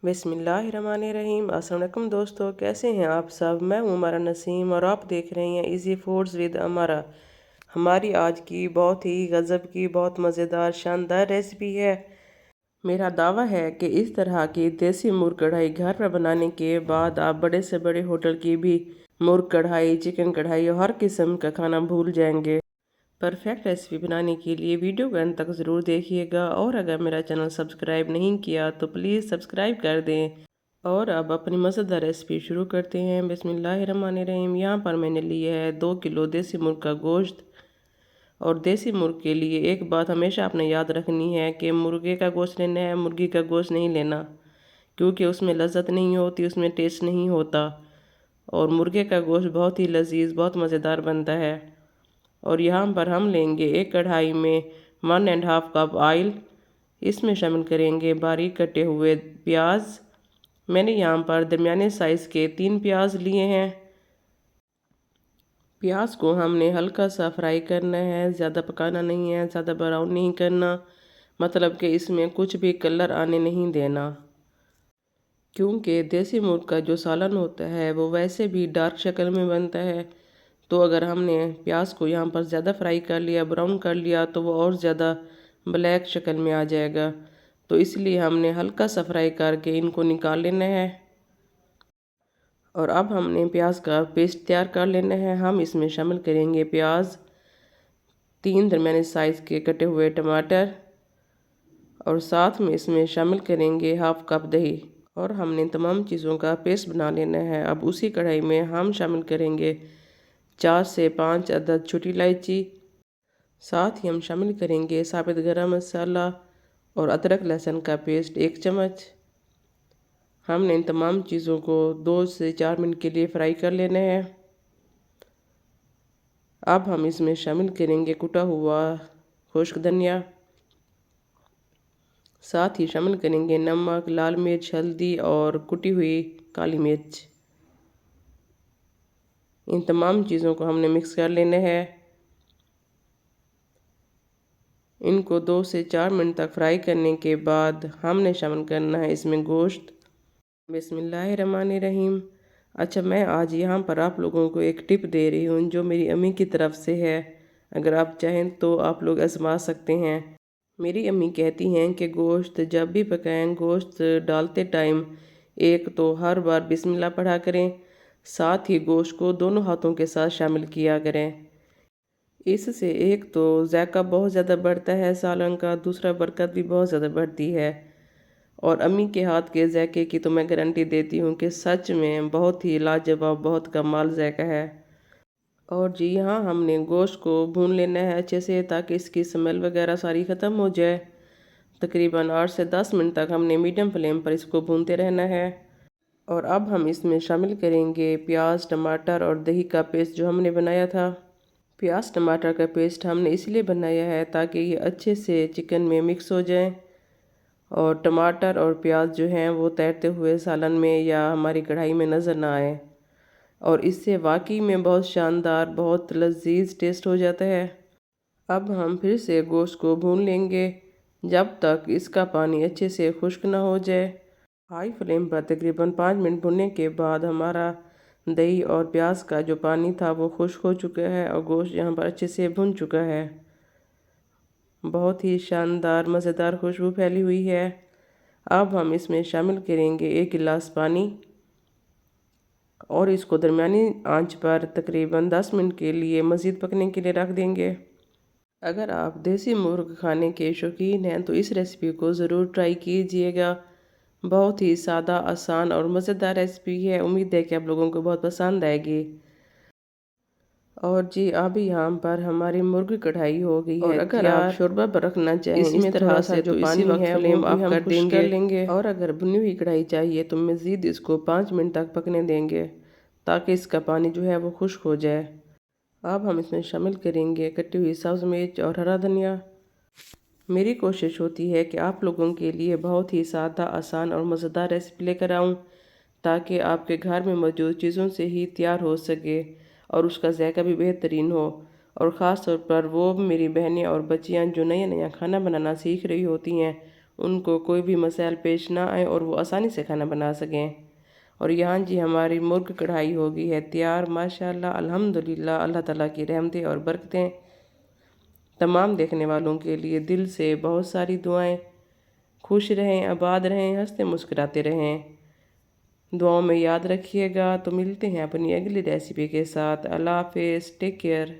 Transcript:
बिस्मिल्लाहिर्रहमानिर्रहीम। अस्सलाम वालेकुम दोस्तों, कैसे हैं आप सब। मैं हूं अमारा नसीम और आप देख रहे हैं इजी फूड्स विद अमारा। हमारी आज की बहुत ही गज़ब की बहुत मज़ेदार शानदार रेसिपी है। मेरा दावा है कि इस तरह की देसी मुर्ग कढ़ाई घर पर बनाने के बाद आप बड़े से बड़े होटल की भी मुर्ग कढ़ाई, चिकन कढ़ाई और हर किस्म का खाना भूल जाएंगे। परफेक्ट रेसिपी बनाने के लिए वीडियो को अंत तक ज़रूर देखिएगा और अगर मेरा चैनल सब्सक्राइब नहीं किया तो प्लीज़ सब्सक्राइब कर दें। और अब अपनी मज़ेदार रेसिपी शुरू करते हैं। बिस्मिल्लाहिर्रहमानिर्रहीम। यहाँ पर मैंने लिया है 2 किलो देसी मुर्ग का गोश्त। और देसी मुर्ग के लिए एक बात हमेशा आपने याद रखनी है कि मुर्गे का गोश्त लेना है, मुर्गी का गोश्त नहीं लेना, क्योंकि उसमें लज़्ज़त नहीं होती, उसमें टेस्ट नहीं होता। और मुर्गे का गोश्त बहुत ही लजीज, बहुत मज़ेदार बनता है। और यहाँ पर हम लेंगे एक कढ़ाई में 1.5 कप ऑयल। इसमें शामिल करेंगे बारीक कटे हुए प्याज। मैंने यहाँ पर दरमियाने साइज़ के 3 प्याज लिए हैं। प्याज को हमने हल्का सा फ्राई करना है, ज़्यादा पकाना नहीं है, ज़्यादा ब्राउन नहीं करना, मतलब कि इसमें कुछ भी कलर आने नहीं देना, क्योंकि देसी मुर्ग का जो सालन होता है वो वैसे भी डार्क शक्ल में बनता है। तो अगर हमने प्याज को यहाँ पर ज़्यादा फ्राई कर लिया, ब्राउन कर लिया, तो वो और ज़्यादा ब्लैक शक्ल में आ जाएगा। तो इसलिए हमने हल्का सा फ्राई करके इनको निकाल लेना है। और अब हमने प्याज का पेस्ट तैयार कर लेना है। हम इसमें शामिल करेंगे प्याज, 3 दरमियाने साइज़ के कटे हुए टमाटर और साथ में इसमें शामिल करेंगे 1/2 कप दही। और हमने तमाम चीज़ों का पेस्ट बना लेना है। अब उसी कढ़ाई में हम शामिल करेंगे 4 से 5 अदद छोटी इलायची। साथ ही हम शामिल करेंगे साबित गरम मसाला और अदरक लहसुन का पेस्ट 1 चम्मच। हमने इन तमाम चीज़ों को 2 से 4 मिनट के लिए फ्राई कर लेना है। अब हम इसमें शामिल करेंगे कुटा हुआ खुश्क धनिया। साथ ही शामिल करेंगे नमक, लाल मिर्च, हल्दी और कुटी हुई काली मिर्च। इन तमाम चीज़ों को हमने मिक्स कर लेना है। इनको 2 से 4 मिनट तक फ्राई करने के बाद हमने शामिल करना है इसमें गोश्त। बिस्मिल्लाहिर्रहमानिर्रहीम। अच्छा, मैं आज यहाँ पर आप लोगों को एक टिप दे रही हूँ जो मेरी अम्मी की तरफ से है। अगर आप चाहें तो आप लोग आजमा सकते हैं। मेरी अम्मी कहती हैं कि गोश्त जब भी पकाएं, गोश्त डालते टाइम एक तो हर बार बिस्मिल्लाह पढ़ा करें, साथ ही गोश्त को दोनों हाथों के साथ शामिल किया करें। इससे एक तो जायका बहुत ज़्यादा बढ़ता है सालन का, दूसरा बरकत भी बहुत ज़्यादा बढ़ती है। और अम्मी के हाथ के जायके की तो मैं गारंटी देती हूँ कि सच में बहुत ही लाजवाब, बहुत कमाल जायका है। और जी हाँ, हमने गोश्त को भून लेना है अच्छे से ताकि इसकी स्मेल वगैरह सारी ख़त्म हो जाए। तकरीबन 8 से 10 मिनट तक हमने मीडियम फ्लेम पर इसको भूनते रहना है। और अब हम इसमें शामिल करेंगे प्याज, टमाटर और दही का पेस्ट जो हमने बनाया था। प्याज टमाटर का पेस्ट हमने इसलिए बनाया है ताकि ये अच्छे से चिकन में मिक्स हो जाए और टमाटर और प्याज जो हैं वो तैरते हुए सालन में या हमारी कढ़ाई में नज़र ना आए। और इससे वाकई में बहुत शानदार, बहुत लजीज टेस्ट हो जाता है। अब हम फिर से गोश्त को भून लेंगे जब तक इसका पानी अच्छे से खुश्क ना हो जाए। हाई फ्लेम पर तकरीबन 5 मिनट भुनने के बाद हमारा दही और प्याज का जो पानी था वो खुश्क हो चुका है और गोश्त यहाँ पर अच्छे से भुन चुका है। बहुत ही शानदार मज़ेदार खुशबू फैली हुई है। अब हम इसमें शामिल करेंगे 1 गिलास पानी और इसको दरमियानी आंच पर तकरीबन 10 मिनट के लिए मज़ीद पकने के लिए रख देंगे। अगर आप देसी मुर्ग खाने के शौकीन हैं तो इस रेसिपी को ज़रूर ट्राई कीजिएगा। बहुत ही सादा, आसान और मज़ेदार रेसिपी है। उम्मीद है कि आप लोगों को बहुत पसंद आएगी। और जी अब यहाँ पर हमारी मुर्गी कढ़ाई हो गई है। और अगर आप शोरबा पर रखना चाहें इस तरह से जो पानी है वो आप कर लेंगे। और अगर भुनी हुई कढ़ाई चाहिए तो मज़ीद इसको 5 मिनट तक पकने देंगे ताकि इसका पानी जो है वो खुश्क हो जाए। अब हम इसमें शामिल करेंगे कटी हुई सब्ज़ मिर्च और हरा धनिया। मेरी कोशिश होती है कि आप लोगों के लिए बहुत ही सादा, आसान और मज़ेदार रेसिपी लेकर आऊँ ताकि आपके घर में मौजूद चीज़ों से ही तैयार हो सके और उसका जायका भी बेहतरीन हो। और ख़ास तौर पर वो मेरी बहनें और बच्चियाँ जो नया नया खाना बनाना सीख रही होती हैं उनको कोई भी मसाइल पेश ना आए और वो आसानी से खाना बना सकें। और यहाँ जी हमारी मुर्ग कढ़ाई हो गई है तैयार माशाल्लाह अल्हम्दुलिल्लाह। अल्लाह ताला की रहमतें और बरकतें तमाम देखने वालों के लिए दिल से बहुत सारी दुआएं। खुश रहें, आबाद रहें, हंसते मुस्कुराते रहें, दुआओं में याद रखिएगा। तो मिलते हैं अपनी अगली रेसिपी के साथ। अल्लाह हाफिज़, टेक केयर।